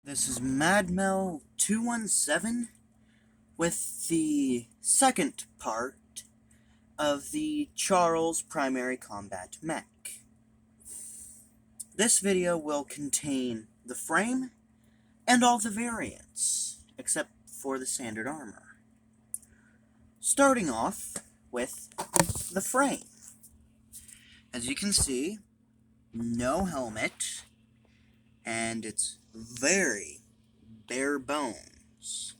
This is MadMel217 with the second part of the Charles Primary Combat Mech. This video will contain the frame and all the variants, except for the standard armor. Starting off with the frame. As you can see, no helmet, and it's very bare bones.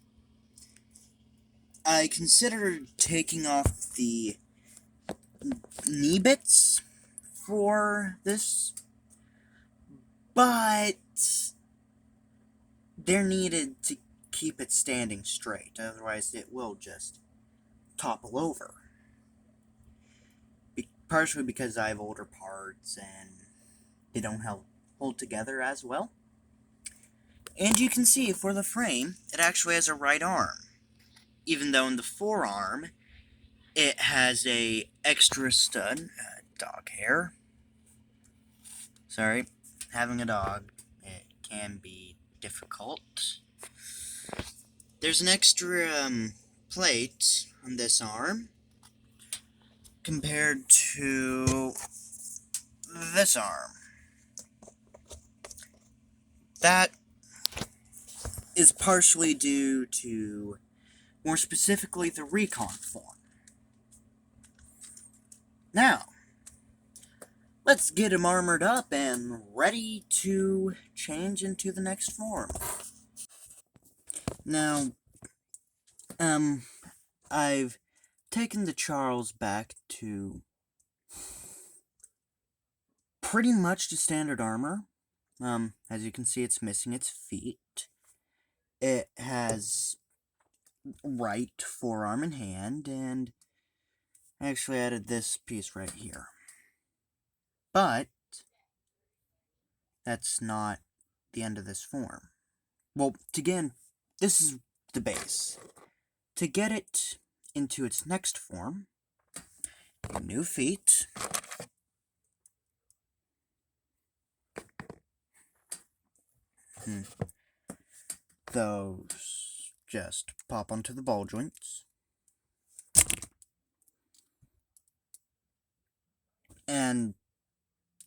I considered taking off the knee bits for this, but they're needed to keep it standing straight, otherwise it will just topple over. Partially because I have older parts and they don't hold together as well. And you can see for the frame, it actually has a right arm, even though in the forearm, it has a extra stud. Dog hair. Sorry, having a dog, it can be difficult. There's an extra plate on this arm compared to this arm. That is partially due to, more specifically, the Recon form. Now, let's get him armored up and ready to change into the next form. Now, I've taken the Charles back to pretty much the standard armor. As you can see, it's missing its feet. It has right forearm and hand, and I actually added this piece right here. But that's not the end of this form. Well, again, this is the base. To get it into its next form, new feet, those just pop onto the ball joints. And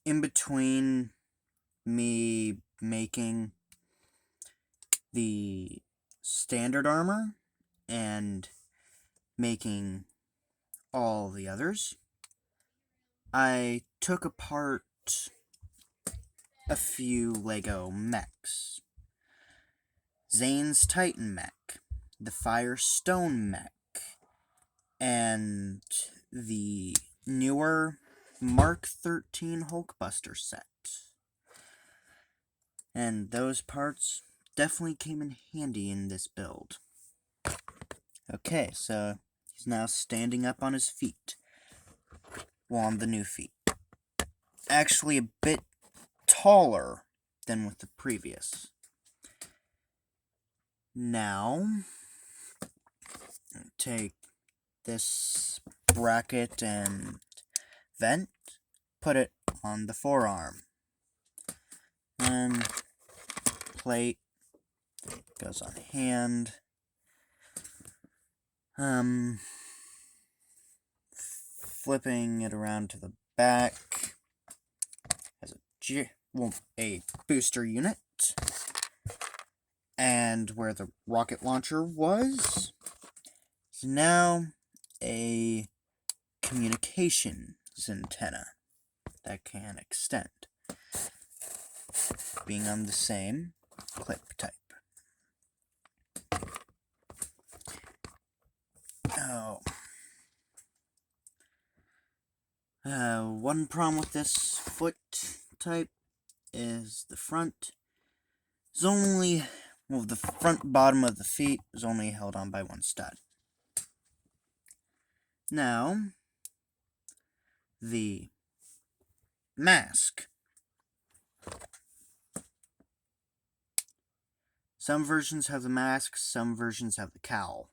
in between me making the standard armor and making all the others, I took apart a few Lego mechs. Zane's Titan mech, the Firestone mech, and the newer Mark 13 Hulkbuster set. And those parts definitely came in handy in this build. Okay, so he's now standing up on his feet. Well, on the new feet. Actually a bit taller than with the previous. Now, take this bracket and vent, put it on the forearm, and plate goes on hand. Flipping it around to the back has a booster unit, and where the rocket launcher was is now a communications antenna that can extend, being on the same clip type. One problem with this foot type is the front is only, well, the front bottom of the feet is only held on by one stud. Now, the mask. Some versions have the mask, some versions have the cowl.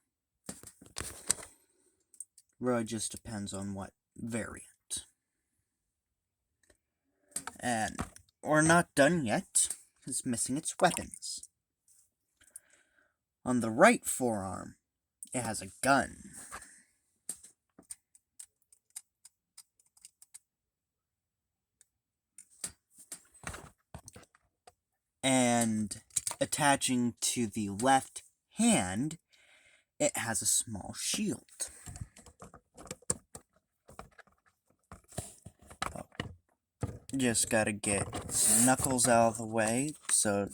Really just depends on what variant. And we're not done yet. It's missing its weapons. On the right forearm, it has a gun. And attaching to the left hand, it has a small shield. Just gotta get Knuckles out of the way, so,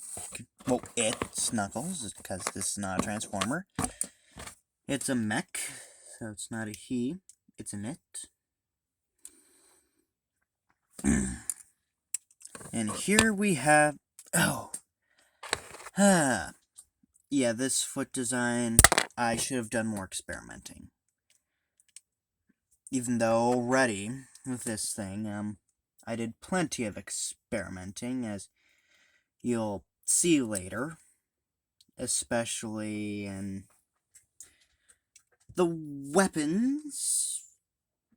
well, it's Knuckles, because this is not a Transformer. It's a mech, so it's not a he, it's an it. And here we have, yeah, this foot design, I should have done more experimenting. Even though already, with this thing, I did plenty of experimenting, as you'll see later, especially in the weapons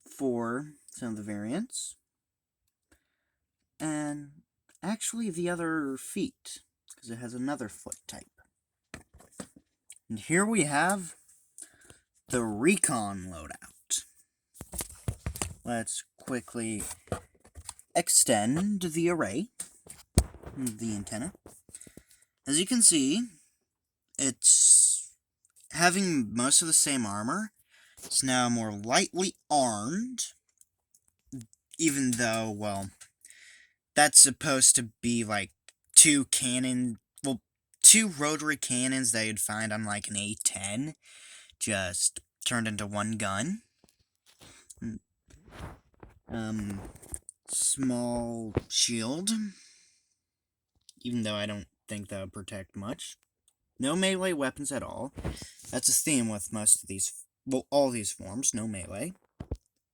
for some of the variants, and actually the other feet, because it has another foot type. And here we have the Recon loadout. Let's quickly extend the array, the antenna. As you can see, it's having most of the same armor. It's now more lightly armed, even though, well, that's supposed to be like two rotary cannons that you'd find on like an A10, just turned into one gun. Small shield, even though I don't think that would protect much. No melee weapons at all. That's a theme with most of these, well, all these forms, no melee.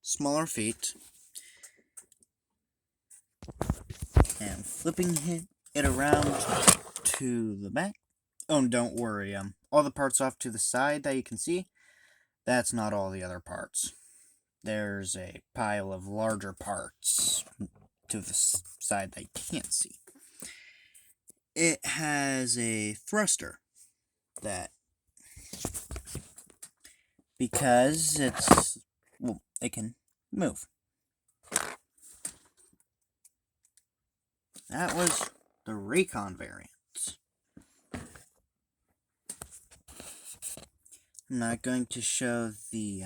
Smaller feet. And flipping it around to the back. Oh, and don't worry, all the parts off to the side that you can see, that's not all the other parts. There's a pile of larger parts to the side that you can't see. It has a thruster that, because it's, well, it can move. That was the Recon variant. I'm not going to show the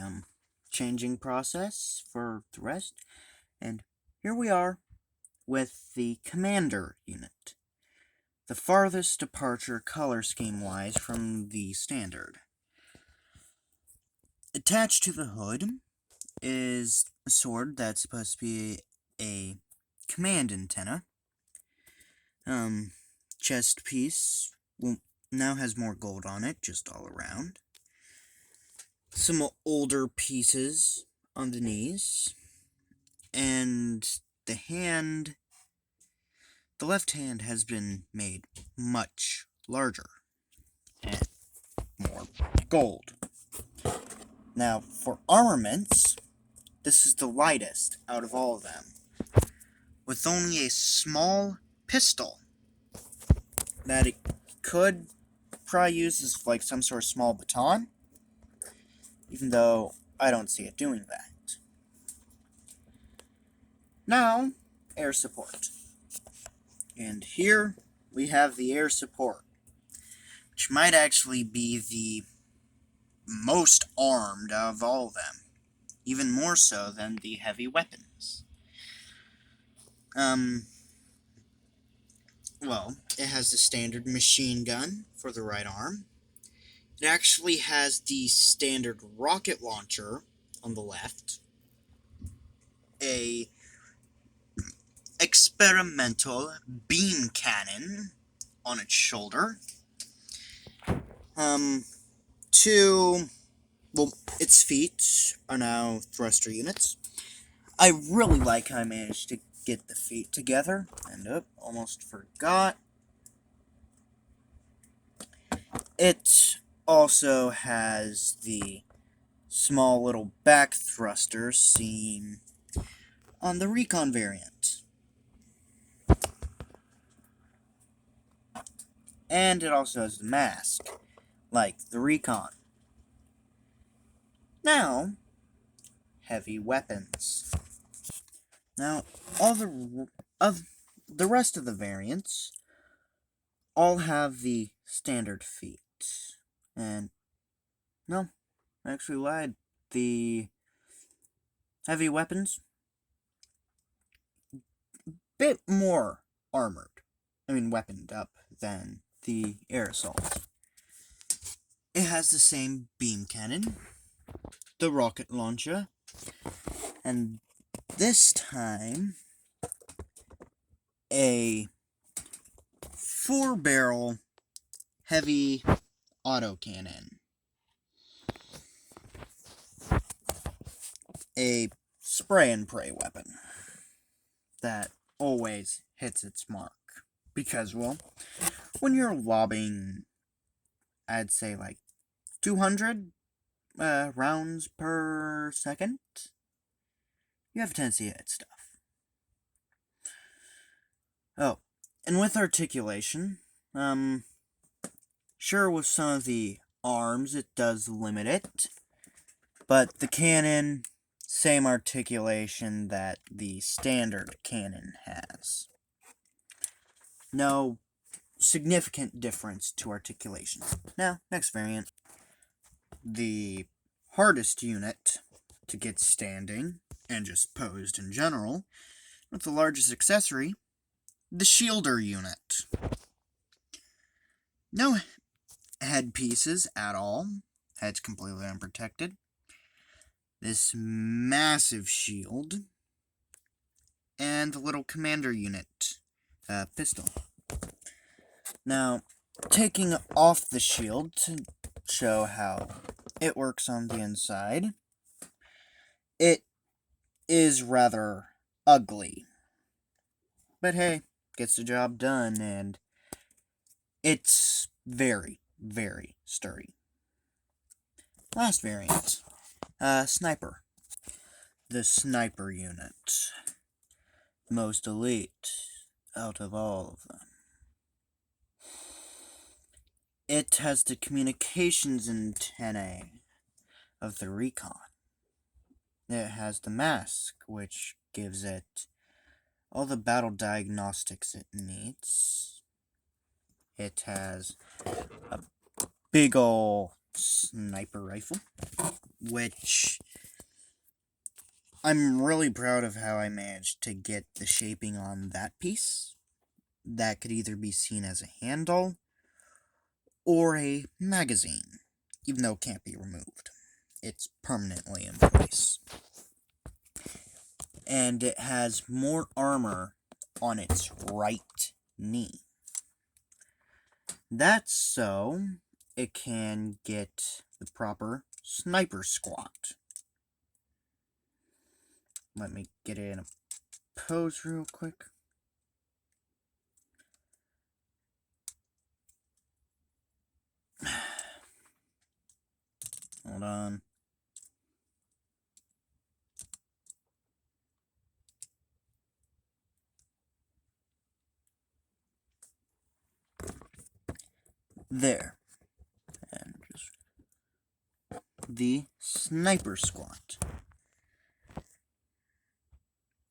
changing process for the rest. And here we are with the Commander unit. The farthest departure color scheme-wise from the standard. Attached to the hood is a sword that's supposed to be a command antenna. Chest piece, well, now has more gold on it, just all around. Some older pieces on the knees. And the hand, the left hand has been made much larger and more gold. Now, for armaments, this is the lightest out of all of them, with only a small pistol that it could probably use as like some sort of small baton, even though I don't see it doing that. Now, air support. And here we have the air support, which might actually be the most armed of all of them, even more so than the heavy weapons. Well, it has the standard machine gun for the right arm. It actually has the standard rocket launcher on the left, a experimental beam cannon on its shoulder, its feet are now thruster units. I really like how I managed to get the feet together, and almost forgot. It also has the small little back thruster seen on the Recon variant. And it also has the mask, like the Recon. Now, heavy weapons. Now, all the rest of the variants all have the standard feat. And, no, I actually lied. The heavy weapons, bit more armored. Weaponed up than the air assault. It has the same beam cannon, the rocket launcher, and this time, a 4-barrel heavy autocannon. A spray and pray weapon that always hits its mark. Because, well, when you're lobbing, I'd say like 200 rounds per second, you have a tendency to hit stuff. Oh, and with articulation, sure, with some of the arms, it does limit it, but the cannon, same articulation that the standard cannon has. No significant difference to articulation. Now, next variant. The hardest unit to get standing, and just posed in general, with the largest accessory, the shielder unit. No headpieces at all. Head's completely unprotected. This massive shield. And the little commander unit pistol. Now, taking off the shield to show how it works on the inside, it is rather ugly. But hey, gets the job done, and it's very, very sturdy. Last variant, sniper. The sniper unit. Most elite out of all of them. It has the communications antennae of the Recon. It has the mask, which gives it all the battle diagnostics it needs. It has a big ol' sniper rifle, which I'm really proud of how I managed to get the shaping on that piece. That could either be seen as a handle or a magazine, even though it can't be removed. It's permanently in place. And it has more armor on its right knee. That's so it can get the proper sniper squat. Let me get it in a pose real quick. Hold on. There. And just the sniper squat.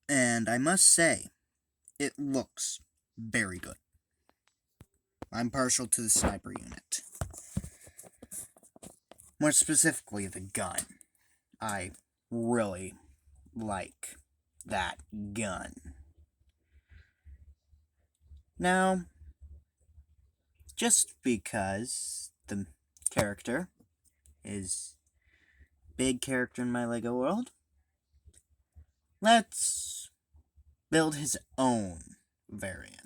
And I must say, it looks very good. I'm partial to the sniper unit. More specifically, the gun. I really like that gun. Now, just because the character is big character in my LEGO world, let's build his own variant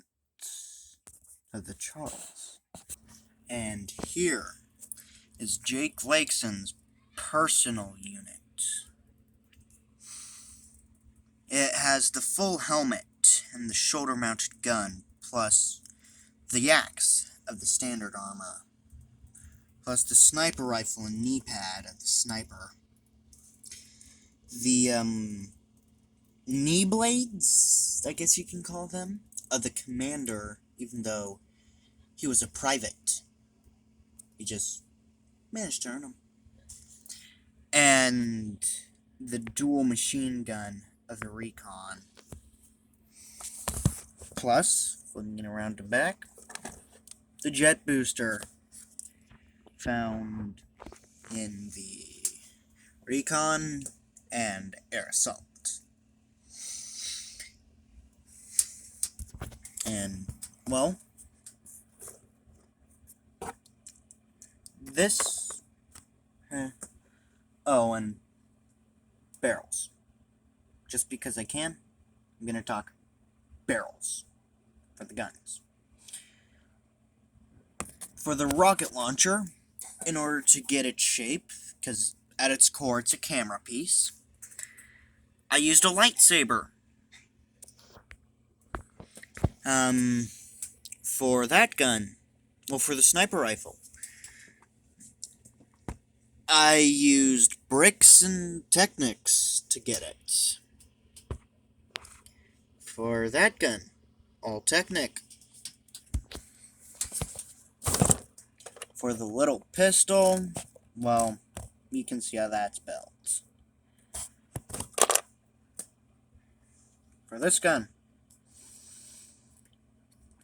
of the Charles. And here is Jake Lakeson's personal unit. It has the full helmet and the shoulder-mounted gun, plus the axe of the standard armor, plus the sniper rifle and knee pad of the sniper. The, knee blades, I guess you can call them, of the commander, even though he was a private. He just managed to earn them. And the dual machine gun of the Recon. Plus, flipping it around to back, the jet booster found in the Recon and Air Assault. And, well, this... oh, and barrels. Just because I can, I'm going to talk barrels for the guns. For the rocket launcher, in order to get its shape, because at its core it's a camera piece, I used a lightsaber. For that gun, well, for the sniper rifle, I used bricks and Technics to get it. For that gun, all Technic. For the little pistol, well, you can see how that's built. For this gun,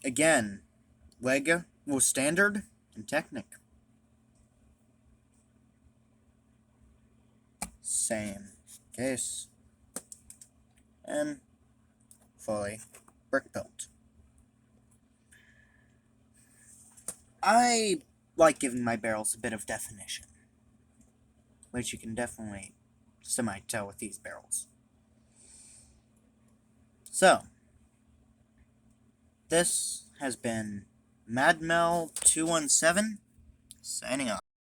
again, Lego was standard and Technic. Same case. And fully brick built. I like giving my barrels a bit of definition, which you can definitely semi-tell with these barrels. So, this has been MadMel217, signing off.